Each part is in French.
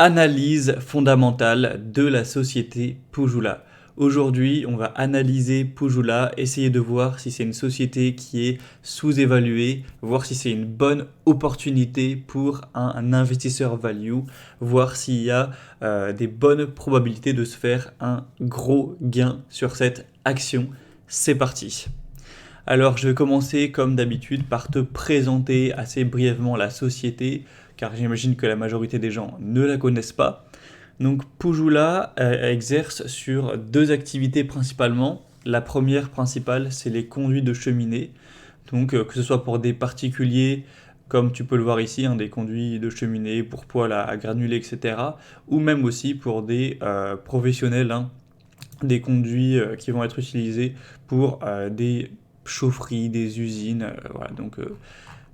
Analyse fondamentale de la société Pujula. Aujourd'hui, on va analyser Pujula, essayer de voir si c'est une société qui est sous-évaluée, voir si c'est une bonne opportunité pour un investisseur value, voir s'il y a des bonnes probabilités de se faire un gros gain sur cette action. C'est parti. Alors, je vais commencer comme d'habitude par te présenter assez brièvement la société, car j'imagine que la majorité des gens ne la connaissent pas. Donc, Pujula exerce sur deux activités principalement. La première principale, c'est les conduits de cheminée. Donc, que ce soit pour des particuliers, comme tu peux le voir ici, des conduits de cheminée pour poêle à granulés, etc. Ou même aussi pour des professionnels, des conduits qui vont être utilisés pour des chaufferie, des usines, voilà, donc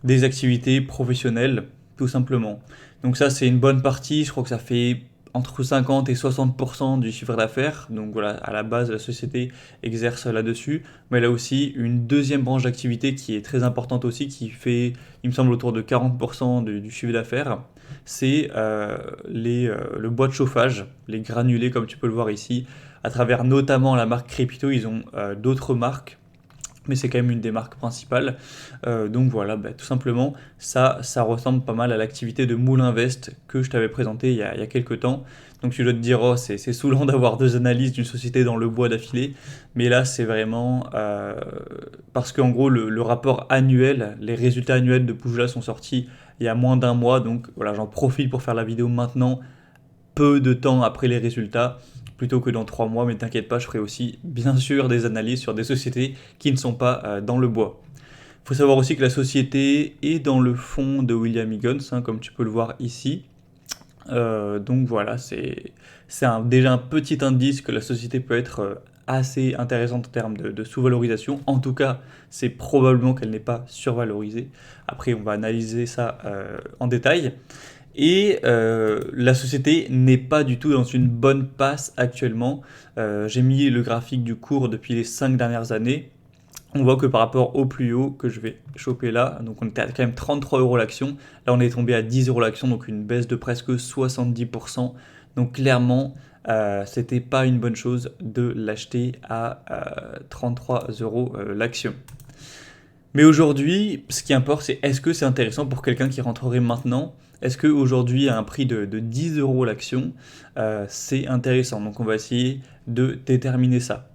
des activités professionnelles, tout simplement. Donc ça, c'est une bonne partie, je crois que ça fait entre 50 et 60% du chiffre d'affaires. Donc voilà, à la base, la société exerce là-dessus. Mais elle a aussi une deuxième branche d'activité qui est très importante aussi, qui fait, il me semble, autour de 40% du chiffre d'affaires. C'est le bois de chauffage, les granulés, comme tu peux le voir ici, à travers notamment la marque Crépito. Ils ont d'autres marques, mais c'est quand même une des marques principales. Donc voilà, tout simplement, ça ressemble pas mal à l'activité de Moulin Vest que je t'avais présenté il y a quelques temps. Donc tu dois te dire, oh, c'est saoulant d'avoir deux analyses d'une société dans le bois d'affilée, mais là c'est vraiment parce qu'en gros le rapport annuel, les résultats annuels de Pujula sont sortis il y a moins d'un mois, donc voilà, j'en profite pour faire la vidéo maintenant, peu de temps après les résultats, plutôt que dans 3 mois, mais t'inquiète pas, je ferai aussi bien sûr des analyses sur des sociétés qui ne sont pas dans le bois. Il faut savoir aussi que la société est dans le fonds de William Higgins, comme tu peux le voir ici. Donc voilà, c'est déjà un petit indice que la société peut être assez intéressante en termes de sous-valorisation. En tout cas, c'est probablement qu'elle n'est pas survalorisée. Après, on va analyser ça en détail. Et la société n'est pas du tout dans une bonne passe actuellement. J'ai mis le graphique du cours depuis les 5 dernières années. On voit que par rapport au plus haut que je vais choper là, donc on était à quand même 33 euros l'action. Là, on est tombé à 10 euros l'action, donc une baisse de presque 70%. Donc clairement, c'était pas une bonne chose de l'acheter à 33 euros l'action. Mais aujourd'hui, ce qui importe, c'est est-ce que c'est intéressant pour quelqu'un qui rentrerait maintenant? Est-ce qu'aujourd'hui, à un prix de 10 euros l'action, c'est intéressant? Donc on va essayer de déterminer ça.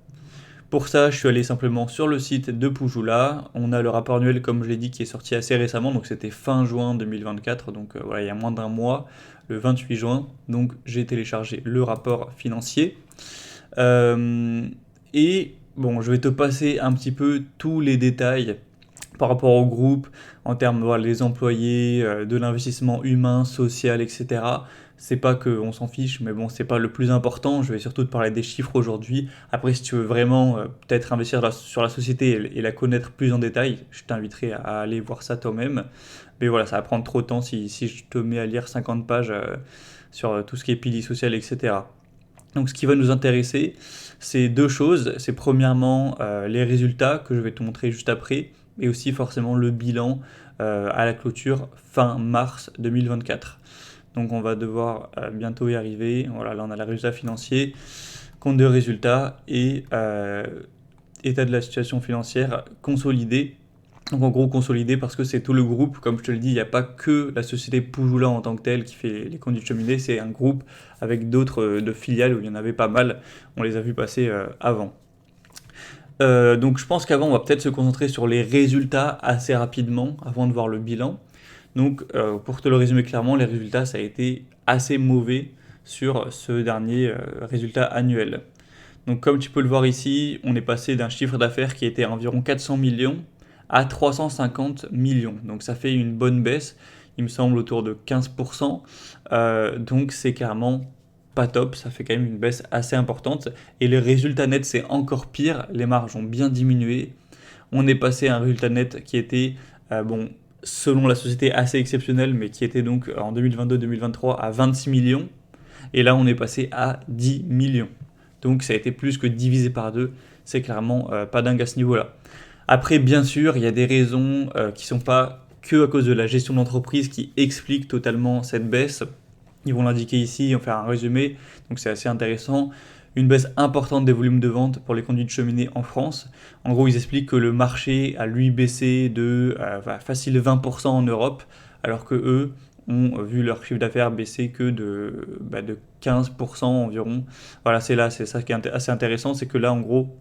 Pour ça, je suis allé simplement sur le site de Pujula. On a le rapport annuel, comme je l'ai dit, qui est sorti assez récemment, donc c'était fin juin 2024, donc voilà, il y a moins d'un mois, le 28 juin. Donc j'ai téléchargé le rapport financier. Et bon, je vais te passer un petit peu tous les détails par rapport au groupe, en termes voilà, des employés, de l'investissement humain, social, etc. C'est pas qu'on s'en fiche, mais bon, c'est pas le plus important. Je vais surtout te parler des chiffres aujourd'hui. Après, si tu veux vraiment peut-être investir sur la société et la connaître plus en détail, je t'inviterai à aller voir ça toi-même. Mais voilà, ça va prendre trop de temps si je te mets à lire 50 pages sur tout ce qui est pilier social, etc. Donc ce qui va nous intéresser, c'est deux choses. C'est premièrement les résultats que je vais te montrer juste après, et aussi forcément le bilan à la clôture fin mars 2024. Donc on va devoir bientôt y arriver. Voilà, là on a le résultat financier, compte de résultats et état de la situation financière consolidé. Donc en gros consolidé parce que c'est tout le groupe, comme je te le dis, il n'y a pas que la société Pujula en tant que telle qui fait les conduits de cheminée, c'est un groupe avec d'autres de filiales où il y en avait pas mal, on les a vus passer avant. Donc je pense qu'avant on va peut-être se concentrer sur les résultats assez rapidement avant de voir le bilan. Donc pour te le résumer clairement, les résultats ça a été assez mauvais sur ce dernier résultat annuel. Donc comme tu peux le voir ici, on est passé d'un chiffre d'affaires qui était à environ 400 millions à 350 millions. Donc ça fait une bonne baisse, il me semble autour de 15%. Donc c'est clairement pas top, ça fait quand même une baisse assez importante. Et les résultats nets, c'est encore pire, les marges ont bien diminué. On est passé à un résultat net qui était, bon, selon la société assez exceptionnel, mais qui était donc en 2022-2023 à 26 millions. Et là, on est passé à 10 millions. Donc ça a été plus que divisé par deux. C'est clairement pas dingue à ce niveau-là. Après, bien sûr, il y a des raisons qui ne sont pas que à cause de la gestion d'entreprise qui expliquent totalement cette baisse. Ils vont l'indiquer ici, on va faire un résumé, donc c'est assez intéressant. Une baisse importante des volumes de vente pour les conduits de cheminée en France. En gros, ils expliquent que le marché a lui baissé de facile 20% en Europe, alors que eux ont vu leur chiffre d'affaires baisser que de 15% environ. Voilà, c'est ça qui est assez intéressant, c'est que là, en gros,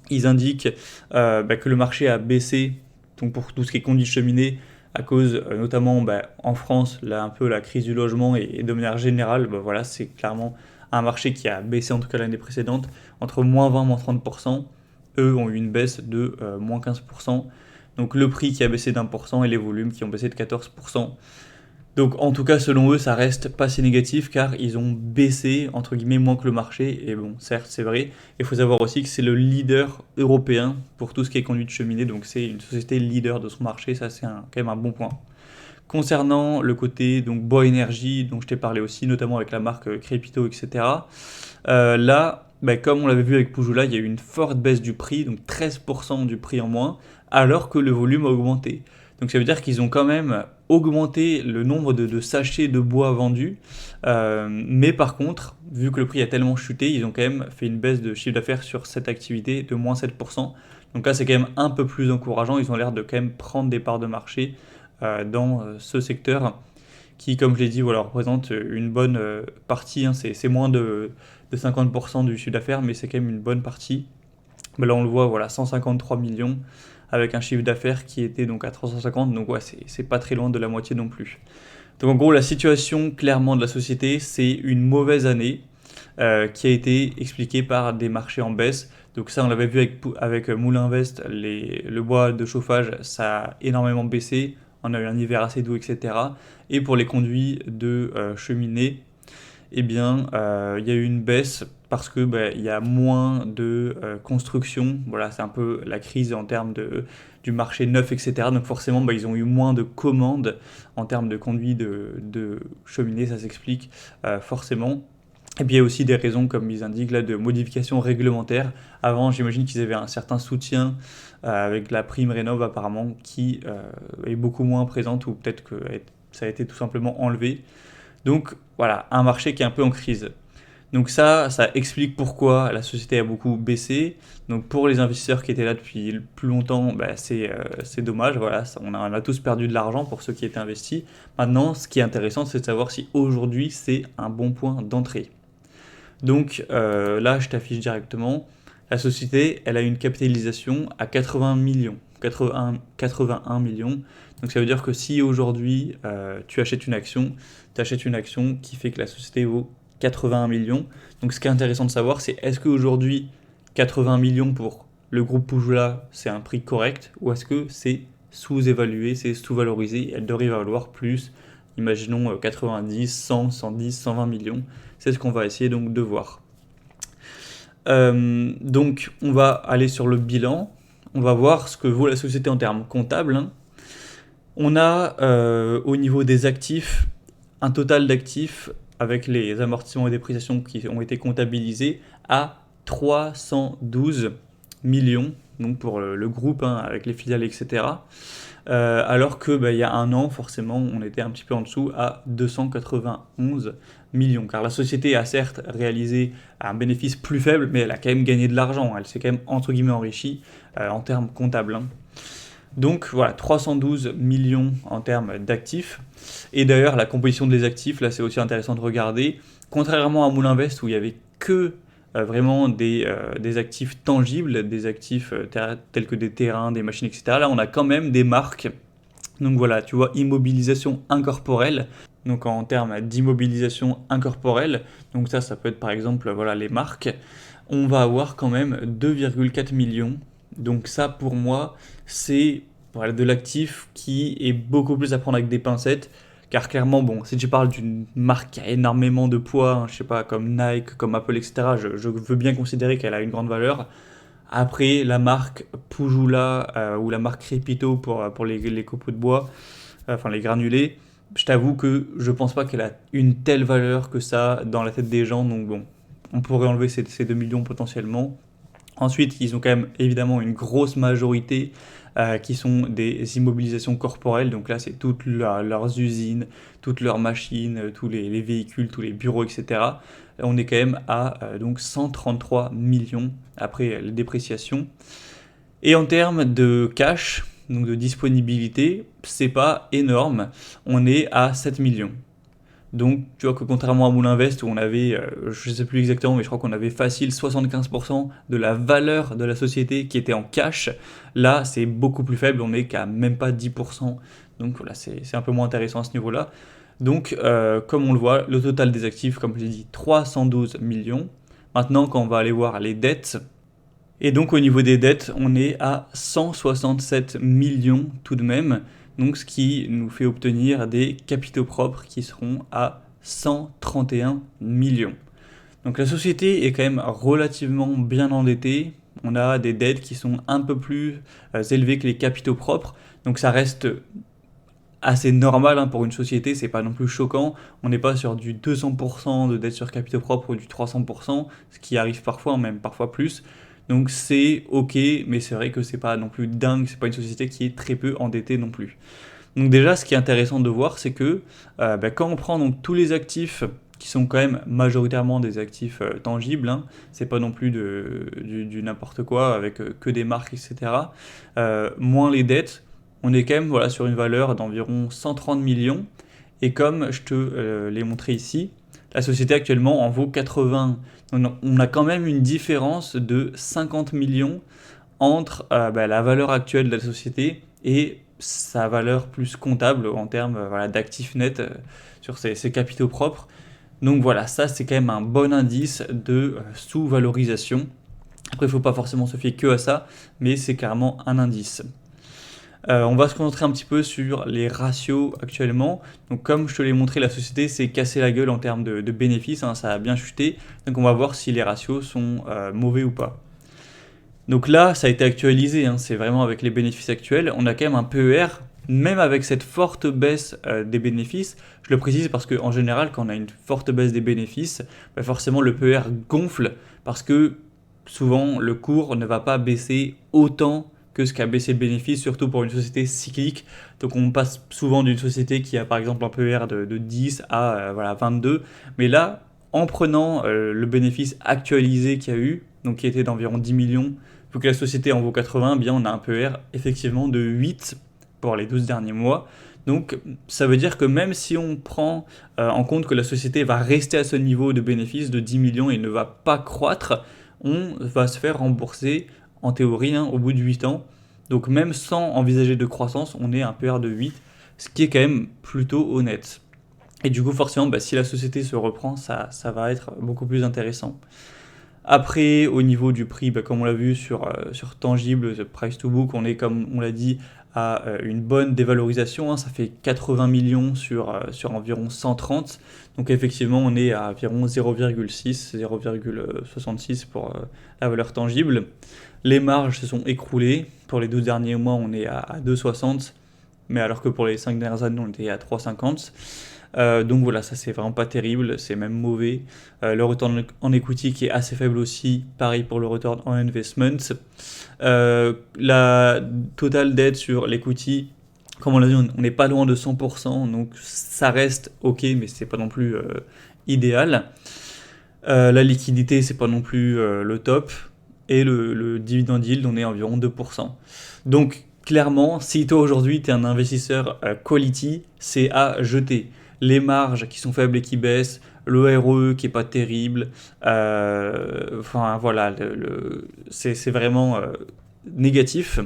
ils indiquent que le marché a baissé, donc pour tout ce qui est conduits de cheminée, à cause notamment en France, là un peu la crise du logement et de manière générale, voilà, c'est clairement un marché qui a baissé en tout cas l'année précédente, entre moins 20 moins 30%, eux ont eu une baisse de moins 15%, donc le prix qui a baissé d'1% et les volumes qui ont baissé de 14%. Donc en tout cas selon eux ça reste pas si négatif car ils ont baissé entre guillemets moins que le marché et bon certes c'est vrai. Il faut savoir aussi que c'est le leader européen pour tout ce qui est conduite de cheminée donc c'est une société leader de son marché, ça c'est quand même un bon point. Concernant le côté donc bois énergie dont je t'ai parlé aussi notamment avec la marque Crépito etc. Là comme on l'avait vu avec Pujula il y a eu une forte baisse du prix donc 13% du prix en moins alors que le volume a augmenté. Donc ça veut dire qu'ils ont quand même augmenté le nombre de sachets de bois vendus. Mais par contre, vu que le prix a tellement chuté, ils ont quand même fait une baisse de chiffre d'affaires sur cette activité de moins 7%. Donc là, c'est quand même un peu plus encourageant. Ils ont l'air de quand même prendre des parts de marché dans ce secteur qui, comme je l'ai dit, voilà, représente une bonne partie. Hein. C'est moins de 50% du chiffre d'affaires, mais c'est quand même une bonne partie. Mais là, on le voit, voilà, 153 millions avec un chiffre d'affaires qui était donc à 350, donc ouais, c'est pas très loin de la moitié non plus. Donc en gros, la situation clairement de la société, c'est une mauvaise année qui a été expliquée par des marchés en baisse. Donc ça, on l'avait vu avec Moulin Vest, le bois de chauffage, ça a énormément baissé. On a eu un hiver assez doux, etc. Et pour les conduits de cheminée, eh bien, il y a eu une baisse parce que il y a moins de construction. Voilà, c'est un peu la crise en termes du marché neuf, etc. Donc forcément, ils ont eu moins de commandes en termes de conduits de cheminée, ça s'explique forcément. Et puis il y a aussi des raisons, comme ils indiquent là, de modifications réglementaires. Avant, j'imagine qu'ils avaient un certain soutien avec la prime Rénov apparemment, qui est beaucoup moins présente, ou peut-être que ça a été tout simplement enlevé. Donc voilà, un marché qui est un peu en crise. Donc ça explique pourquoi la société a beaucoup baissé. Donc pour les investisseurs qui étaient là depuis plus longtemps, c'est dommage. Voilà, on a tous perdu de l'argent pour ceux qui étaient investis. Maintenant, ce qui est intéressant, c'est de savoir si aujourd'hui c'est un bon point d'entrée. Donc là, je t'affiche directement. La société, elle a une capitalisation à 80 millions. 81 millions. Donc ça veut dire que si aujourd'hui tu achètes une action qui fait que la société vaut 81 millions. Donc ce qui est intéressant de savoir, c'est est-ce qu'aujourd'hui 80 millions pour le groupe Pujula, c'est un prix correct ou est-ce que c'est sous-évalué, c'est sous-valorisé, elle devrait valoir plus, imaginons 90, 100, 110, 120 millions. C'est ce qu'on va essayer donc de voir. Donc on va aller sur le bilan, on va voir ce que vaut la société en termes comptables. Hein. On a au niveau des actifs, un total d'actifs avec les amortissements et dépréciations qui ont été comptabilisés à 312 millions, donc pour le groupe, hein, avec les filiales, etc. Alors que il y a un an, forcément, on était un petit peu en dessous à 291 millions. Car la société a certes réalisé un bénéfice plus faible, mais elle a quand même gagné de l'argent. Elle s'est quand même, entre guillemets, enrichie en termes comptables. Hein. Donc voilà, 312 millions en termes d'actifs. Et d'ailleurs, la composition des actifs, là c'est aussi intéressant de regarder. Contrairement à Moulin Vest où il n'y avait que vraiment des actifs tangibles, des actifs tels que des terrains, des machines, etc. Là on a quand même des marques. Donc voilà, tu vois, immobilisation incorporelle. Donc en termes d'immobilisation incorporelle, donc ça peut être par exemple voilà, les marques. On va avoir quand même 2,4 millions. Donc ça, pour moi, c'est voilà, de l'actif qui est beaucoup plus à prendre avec des pincettes. Car clairement, bon, si tu parles d'une marque qui a énormément de poids, hein, je sais pas, comme Nike, comme Apple, etc., je veux bien considérer qu'elle a une grande valeur. Après, la marque Pujula ou la marque Crépito pour les copeaux de bois, enfin les granulés, je t'avoue que je pense pas qu'elle a une telle valeur que ça dans la tête des gens. Donc bon, on pourrait enlever ces 2 millions potentiellement. Ensuite, ils ont quand même évidemment une grosse majorité qui sont des immobilisations corporelles. Donc là, c'est toutes leurs usines, toutes leurs machines, tous les véhicules, tous les bureaux, etc. On est quand même à donc 133 millions après les dépréciations. Et en termes de cash, donc de disponibilité, c'est pas énorme. On est à 7 millions. Donc, tu vois que contrairement à Moulinvest, où on avait, je ne sais plus exactement, mais je crois qu'on avait facile 75% de la valeur de la société qui était en cash, là, c'est beaucoup plus faible, on n'est qu'à même pas 10%. Donc voilà, c'est un peu moins intéressant à ce niveau-là. Donc, comme on le voit, le total des actifs, comme je l'ai dit, 312 millions. Maintenant, quand on va aller voir les dettes, et donc au niveau des dettes, on est à 167 millions tout de même, donc ce qui nous fait obtenir des capitaux propres qui seront à 131 millions. Donc la société est quand même relativement bien endettée, on a des dettes qui sont un peu plus élevées que les capitaux propres, donc ça reste assez normal hein, pour une société, c'est pas non plus choquant, on n'est pas sur du 200% de dette sur capitaux propres ou du 300%, ce qui arrive parfois, même parfois plus. Donc c'est ok, mais c'est vrai que c'est pas non plus dingue, c'est pas une société qui est très peu endettée non plus. Donc déjà, ce qui est intéressant de voir, c'est que quand on prend donc tous les actifs qui sont quand même majoritairement des actifs tangibles, hein, c'est pas non plus du n'importe quoi avec que des marques, etc. Moins les dettes, on est quand même voilà, sur une valeur d'environ 130 millions. Et comme je te l'ai montré ici, la société actuellement en vaut 80. Donc on a quand même une différence de 50 millions entre la valeur actuelle de la société et sa valeur plus comptable en termes voilà, d'actifs nets sur ses capitaux propres. Donc voilà, ça c'est quand même un bon indice de sous-valorisation. Après, il ne faut pas forcément se fier que à ça, mais c'est carrément un indice. On va se concentrer un petit peu sur les ratios actuellement. Donc comme je te l'ai montré, la société s'est cassée la gueule en termes de bénéfices, hein, ça a bien chuté. Donc on va voir si les ratios sont mauvais ou pas. Donc là, ça a été actualisé, hein, c'est vraiment avec les bénéfices actuels. On a quand même un PER, même avec cette forte baisse des bénéfices. Je le précise parce qu'en général, quand on a une forte baisse des bénéfices, forcément le PER gonfle parce que souvent le cours ne va pas baisser autant que ce qu'a baissé le bénéfice, surtout pour une société cyclique. Donc on passe souvent d'une société qui a par exemple un PER de 10 à 22. Mais là, en prenant le bénéfice actualisé qu'il y a eu, donc qui était d'environ 10 millions, vu que la société en vaut 80, bien on a un PER effectivement de 8 pour les 12 derniers mois. Donc ça veut dire que même si on prend en compte que la société va rester à ce niveau de bénéfice de 10 millions et ne va pas croître, on va se faire rembourser en théorie au bout de 8 ans. Donc même sans envisager de croissance, on est à un PER de 8, ce qui est quand même plutôt honnête. Et du coup forcément, si la société se reprend, ça va être beaucoup plus intéressant. Après, au niveau du prix, comme on l'a vu sur Tangible, the price to book, on est, comme on l'a dit, à une bonne dévalorisation. Ça fait 80 millions sur environ 130. Donc effectivement, on est à environ 0,6, 0,66 pour la valeur tangible. Les marges se sont écroulées. Pour les 12 derniers mois, on est à 2,60. Mais alors que pour les 5 dernières années, on était à 3,50. Donc voilà, ça c'est vraiment pas terrible, c'est même mauvais. Le return en equity qui est assez faible aussi, pareil pour le return on investment. La total dette sur l'equity, comme on l'a dit, on n'est pas loin de 100%, donc ça reste ok, mais c'est pas non plus idéal. La liquidité, c'est pas non plus le top. Et le dividend yield, on est environ 2%. Donc clairement, si toi aujourd'hui tu es un investisseur quality, c'est à jeter. Les marges qui sont faibles et qui baissent, le ROE qui est pas terrible, enfin voilà, c'est vraiment négatif.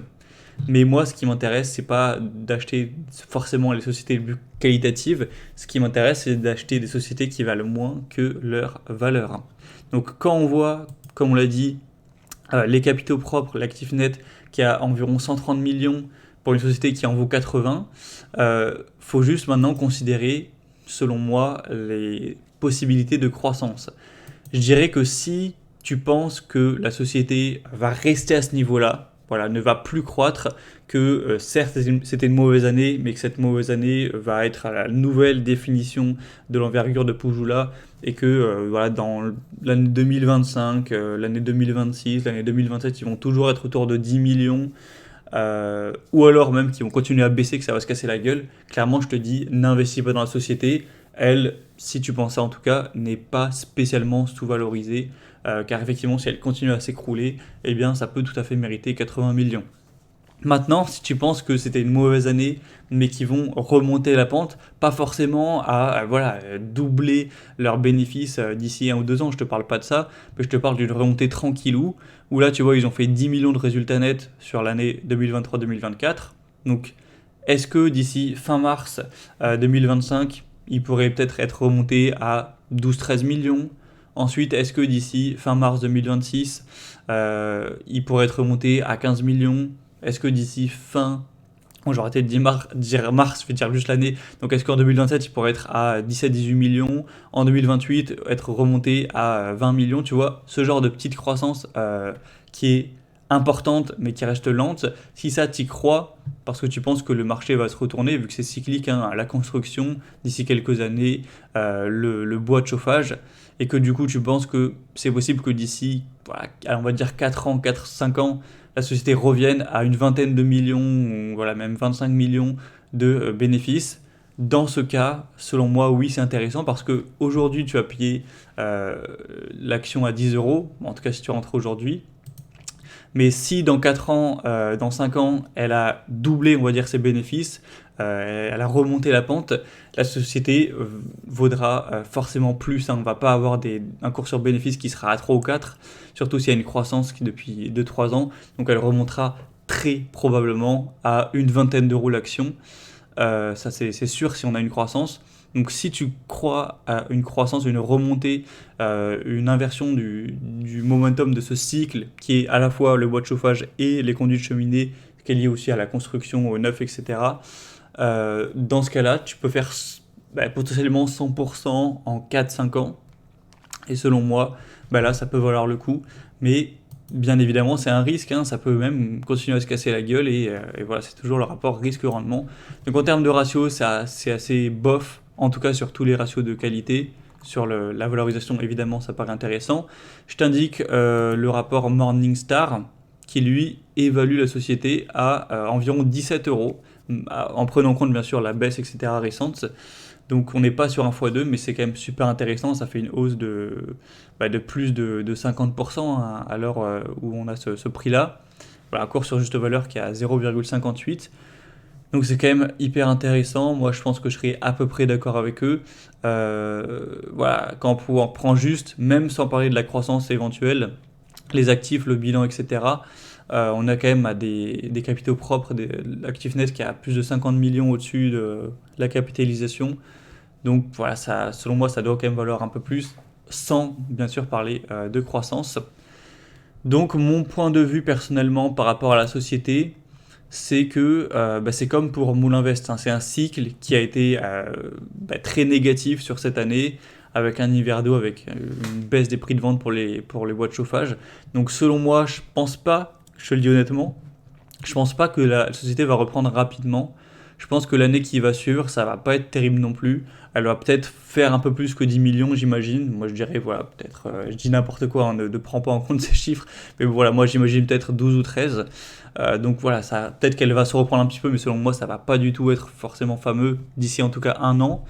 Mais moi, ce qui m'intéresse, c'est pas d'acheter forcément les sociétés les plus qualitatives. Ce qui m'intéresse, c'est d'acheter des sociétés qui valent moins que leur valeur. Donc quand on voit, comme on l'a dit, les capitaux propres, l'actif net qui a environ 130 millions pour une société qui en vaut 80, faut juste maintenant considérer, selon moi, les possibilités de croissance. Je dirais que si tu penses que la société va rester à ce niveau-là, voilà, ne va plus croître, que certes c'était une mauvaise année, mais que cette mauvaise année va être à la nouvelle définition de l'envergure de Pujula, et que voilà, dans l'année 2025, l'année 2026, l'année 2027, ils vont toujours être autour de 10 millions, ou alors même qu'ils vont continuer à baisser, que ça va se casser la gueule. Clairement, je te dis, n'investis pas dans la société. Elle, si tu penses ça en tout cas, n'est pas spécialement sous-valorisée, car effectivement, si elle continue à s'écrouler, eh bien, ça peut tout à fait mériter 80 millions. Maintenant, si tu penses que c'était une mauvaise année, mais qu'ils vont remonter la pente, pas forcément à voilà, doubler leurs bénéfices d'ici 1 ou 2 ans, je te parle pas de ça, mais je te parle d'une remontée tranquillou, où là, tu vois, ils ont fait 10 millions de résultats nets sur l'année 2023-2024. Donc, est-ce que d'ici fin mars 2025, ils pourraient peut-être être remontés à 12-13 millions? Ensuite, est-ce que d'ici fin mars 2026, ils pourraient être remontés à 15 millions? Est-ce que d'ici fin... Bon, j'aurais peut-être dit dire mars, je vais dire juste l'année. Donc est-ce qu'en 2027, il pourrait être à 17-18 millions? En 2028, être remonté à 20 millions, tu vois? Ce genre de petite croissance qui est importante, mais qui reste lente. Si ça, t'y crois, parce que tu penses que le marché va se retourner, vu que c'est cyclique, hein, la construction, d'ici quelques années, le bois de chauffage, et que du coup, tu penses que c'est possible que d'ici, voilà, on va dire 4 ans, 4-5 ans, la société revienne à une vingtaine de millions, ou voilà, même 25 millions de bénéfices. Dans ce cas, selon moi, oui, c'est intéressant parce que aujourd'hui, tu as payé l'action à 10 euros, en tout cas si tu rentres aujourd'hui. Mais si dans 4 ans, dans 5 ans, elle a doublé, on va dire, ses bénéfices, elle a remonté la pente, la société vaudra forcément plus. Hein. On ne va pas avoir un cours sur bénéfice qui sera à 3 ou 4, surtout s'il y a une croissance qui depuis 2-3 ans. Donc elle remontera très probablement à une vingtaine d'euros l'action. Ça c'est sûr si on a une croissance. Donc si tu crois à une croissance, une remontée, une inversion du momentum de ce cycle qui est à la fois le bois de chauffage et les conduits de cheminée, qui est lié aussi à la construction, au neuf, etc. Dans ce cas-là, tu peux faire potentiellement 100% en 4-5 ans. Et selon moi, là, ça peut valoir le coup. Mais bien évidemment, c'est un risque. Hein, ça peut même continuer à se casser la gueule. Et voilà, c'est toujours le rapport risque-rendement. Donc en termes de ratio, c'est assez bof. En tout cas, sur tous les ratios de qualité. Sur la valorisation, évidemment, ça paraît intéressant. Je t'indique le rapport Morningstar qui, lui, évalue la société à environ 17 euros, en prenant en compte, bien sûr, la baisse, etc. récente. Donc, on n'est pas sur un x2, mais c'est quand même super intéressant. Ça fait une hausse de plus de 50% à l'heure où on a ce prix-là. Voilà, cours sur juste valeur qui est à 0,58. Donc c'est quand même hyper intéressant. Moi, je pense que je serais à peu près d'accord avec eux. Voilà, quand on prend juste, même sans parler de la croissance éventuelle, les actifs, le bilan, etc., on a quand même des capitaux propres, l'actif net qui a plus de 50 millions au-dessus de la capitalisation. Donc voilà, ça, selon moi, ça doit quand même valoir un peu plus, sans bien sûr parler de croissance. Donc mon point de vue personnellement par rapport à la société, c'est que c'est comme pour Moulinvest, hein, c'est un cycle qui a été très négatif sur cette année, avec un hiver d'eau, avec une baisse des prix de vente pour les bois de chauffage. Donc selon moi, je pense pas, je te le dis honnêtement, je pense pas que la société va reprendre rapidement. Je pense que l'année qui va suivre, ça va pas être terrible non plus. Elle va peut-être faire un peu plus que 10 millions, j'imagine. Moi, je dirais, voilà, peut-être, je dis n'importe quoi, hein, ne prends pas en compte ces chiffres. Mais voilà, moi, j'imagine peut-être 12 ou 13. Donc voilà, peut-être qu'elle va se reprendre un petit peu, mais selon moi, ça va pas du tout être forcément fameux d'ici en tout cas 1 an.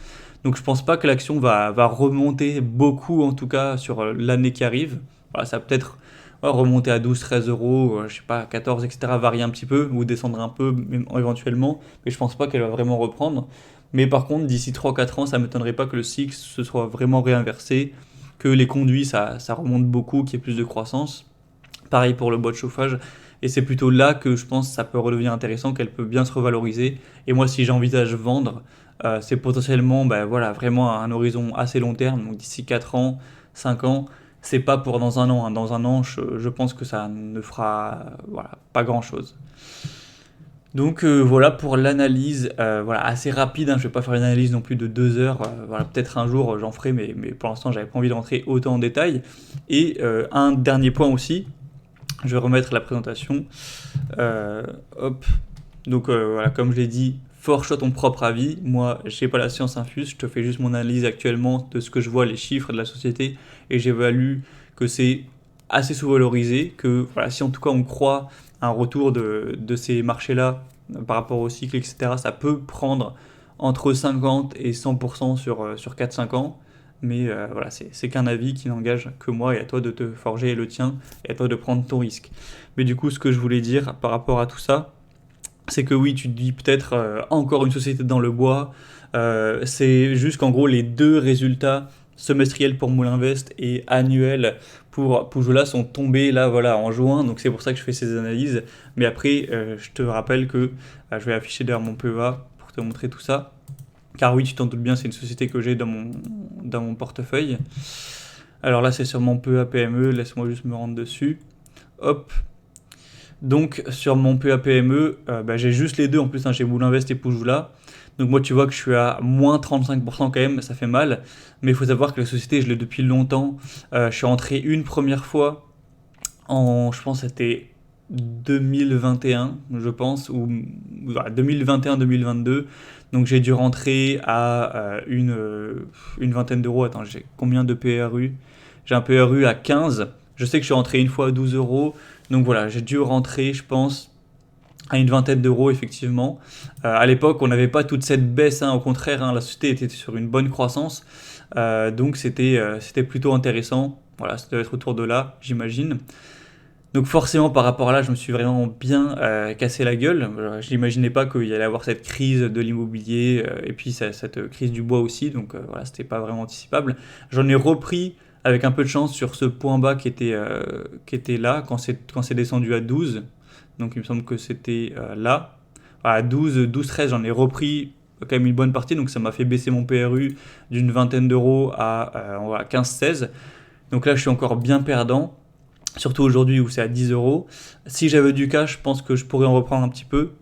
Donc je pense pas que l'action va remonter beaucoup, en tout cas, sur l'année qui arrive. Voilà, ça va peut-être remonter à 12-13 euros, je sais pas, 14, etc., varier un petit peu, ou descendre un peu éventuellement, mais je pense pas qu'elle va vraiment reprendre. Mais par contre, d'ici 3-4 ans, ça m'étonnerait pas que le cycle se soit vraiment réinversé, que les conduits, ça remonte beaucoup, qu'il y ait plus de croissance. Pareil pour le bois de chauffage, et c'est plutôt là que je pense que ça peut redevenir intéressant, qu'elle peut bien se revaloriser. Et moi, si j'envisage vendre, c'est potentiellement voilà, vraiment à un horizon assez long terme, donc d'ici 4 ans, 5 ans, c'est pas pour dans 1 an. Hein. Dans 1 an, je pense que ça ne fera pas grand-chose. Donc voilà pour l'analyse, voilà, assez rapide, hein. Je ne vais pas faire une analyse non plus de 2 heures, voilà, peut-être un jour j'en ferai, mais pour l'instant j'avais pas envie de rentrer autant en détail. Et un dernier point aussi, Je vais remettre la présentation. Euh, hop. Donc voilà, comme je l'ai dit, forge ton propre avis. Moi, j'ai pas la science infuse, je te fais juste mon analyse actuellement de ce que je vois, les chiffres de la société, et j'évalue que c'est assez sous-valorisé, que voilà, si en tout cas on croit à un retour de ces marchés-là par rapport au cycle, etc., ça peut prendre entre 50 et 100% sur 4-5 ans. Mais voilà, c'est qu'un avis qui n'engage que moi, et à toi de te forger le tien, et à toi de prendre ton risque. Mais du coup, ce que je voulais dire par rapport à tout ça, c'est que oui, tu te dis peut-être encore une société dans le bois. C'est juste qu'en gros, les deux résultats semestriels pour Moulinvest et annuels pour Poujola sont tombés là, voilà, en juin. Donc c'est pour ça que je fais ces analyses. Mais après, je te rappelle que je vais afficher derrière mon PEA pour te montrer tout ça. Car oui, tu t'en doutes bien, c'est une société que j'ai dans mon portefeuille. Alors là, c'est sur mon PEA PME. Laisse-moi juste me rendre dessus. Hop, donc sur mon PAPME, j'ai juste les deux en plus, hein, j'ai Moulinvest et Poujoula. Donc moi tu vois que je suis à moins 35% quand même, ça fait mal. Mais il faut savoir que la société, je l'ai depuis longtemps. Je suis rentré une première fois je pense que c'était 2021, je pense, ou 2021-2022. Donc j'ai dû rentrer à une vingtaine d'euros. Attends, j'ai combien de PRU? J'ai un PRU à 15. Je sais que je suis rentré une fois à 12 euros. Donc voilà, j'ai dû rentrer, je pense, à une vingtaine d'euros, effectivement. À l'époque, on n'avait pas toute cette baisse, hein, au contraire, hein, la société était sur une bonne croissance. Donc c'était plutôt intéressant. Voilà, ça devait être autour de là, j'imagine. Donc forcément, par rapport à là, je me suis vraiment bien cassé la gueule. Je n'imaginais pas qu'il y allait avoir cette crise de l'immobilier et puis cette crise du bois aussi. Donc voilà, c'était pas vraiment anticipable. J'en ai repris avec un peu de chance sur ce point bas qui était là quand c'est descendu à 12. Donc il me semble que c'était là. À 12-13, j'en ai repris quand même une bonne partie. Donc ça m'a fait baisser mon PRU d'une vingtaine d'euros à 15-16. Donc là, je suis encore bien perdant. Surtout aujourd'hui où c'est à 10 euros. Si j'avais du cash, je pense que je pourrais en reprendre un petit peu.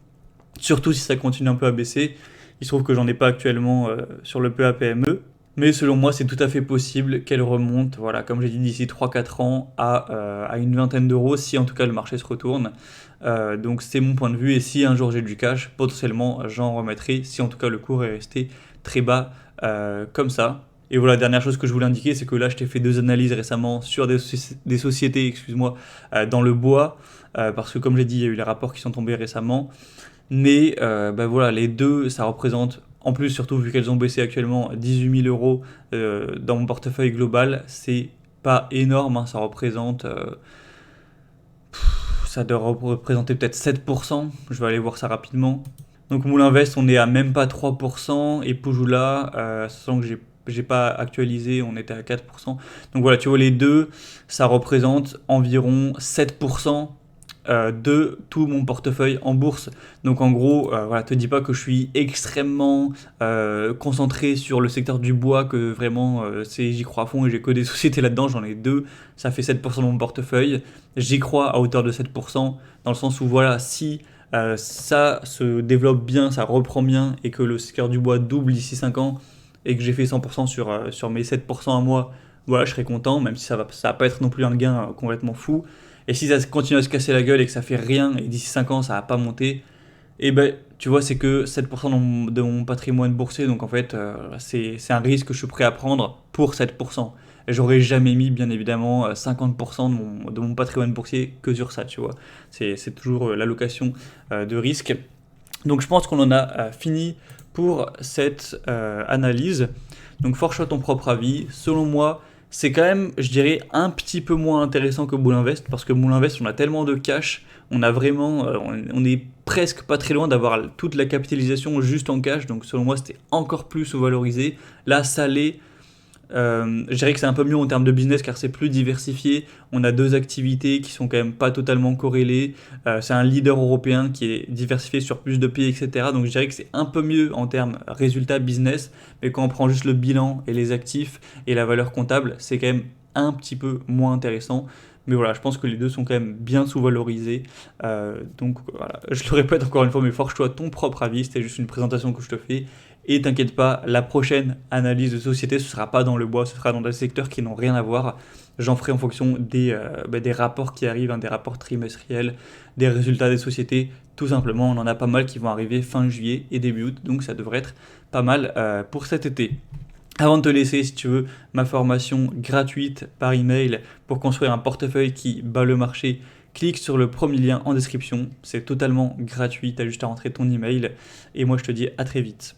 Surtout si ça continue un peu à baisser. Il se trouve que j'en ai pas actuellement sur le PAPME. Mais selon moi, c'est tout à fait possible qu'elle remonte, voilà, comme j'ai dit, d'ici 3-4 ans à une vingtaine d'euros, si en tout cas le marché se retourne. Donc c'est mon point de vue. Et si un jour j'ai du cash, potentiellement j'en remettrai, si en tout cas le cours est resté très bas comme ça. Et voilà, dernière chose que je voulais indiquer, c'est que là, je t'ai fait 2 analyses récemment sur des sociétés, excuse-moi, dans le bois, parce que comme j'ai dit, il y a eu les rapports qui sont tombés récemment. Mais voilà, les deux, ça représente, en plus, surtout vu qu'elles ont baissé actuellement, 18 000 euros dans mon portefeuille global. C'est pas énorme, hein, ça représente, ça doit représenter peut-être 7%. Je vais aller voir ça rapidement. Donc Moulinvest, on est à même pas 3%, et Poujoula, sachant que j'ai pas actualisé, on était à 4%. Donc voilà, tu vois, les deux, ça représente environ 7% de tout mon portefeuille en bourse. Donc en gros, voilà, te dis pas que je suis extrêmement concentré sur le secteur du bois, que vraiment j'y crois à fond et j'ai que des sociétés là-dedans, j'en ai deux, ça fait 7% de mon portefeuille. J'y crois à hauteur de 7%, dans le sens où voilà, si ça se développe bien, ça reprend bien, et que le secteur du bois double d'ici 5 ans, et que j'ai fait 100% sur mes 7% à moi, voilà, je serais content, même si ça va pas être non plus un gain complètement fou. Et si ça continue à se casser la gueule et que ça fait rien, et d'ici 5 ans ça va pas monter, et ben tu vois, c'est que 7% de mon patrimoine boursier, donc en fait c'est un risque que je suis prêt à prendre pour 7%. Et j'aurais jamais mis bien évidemment 50% de mon patrimoine boursier que sur ça, tu vois. C'est toujours l'allocation de risque. Donc je pense qu'on en a fini pour cette analyse. Donc forge ton propre avis. Selon moi, c'est quand même, je dirais, un petit peu moins intéressant que Moulinvest, parce que Moulinvest, on a tellement de cash, on a vraiment, on est presque pas très loin d'avoir toute la capitalisation juste en cash, donc selon moi, c'était encore plus sous-valorisé. Là, ça l'est. Je dirais que c'est un peu mieux en termes de business car c'est plus diversifié. On a deux activités qui sont quand même pas totalement corrélées. C'est un leader européen qui est diversifié sur plus de pays, etc. Donc je dirais que c'est un peu mieux en termes résultats business. Mais quand on prend juste le bilan et les actifs et la valeur comptable, c'est quand même un petit peu moins intéressant. Mais voilà, je pense que les deux sont quand même bien sous-valorisés. Donc voilà, je le répète encore une fois, mais forge-toi ton propre avis. C'était juste une présentation que je te fais. Et t'inquiète pas, la prochaine analyse de société, ce sera pas dans le bois, ce sera dans des secteurs qui n'ont rien à voir. J'en ferai en fonction des rapports qui arrivent, hein, des rapports trimestriels, des résultats des sociétés. Tout simplement, on en a pas mal qui vont arriver fin juillet et début août, donc ça devrait être pas mal pour cet été. Avant de te laisser, si tu veux ma formation gratuite par email pour construire un portefeuille qui bat le marché, clique sur le premier lien en description. C'est totalement gratuit, tu as juste à rentrer ton email. Et moi, je te dis à très vite.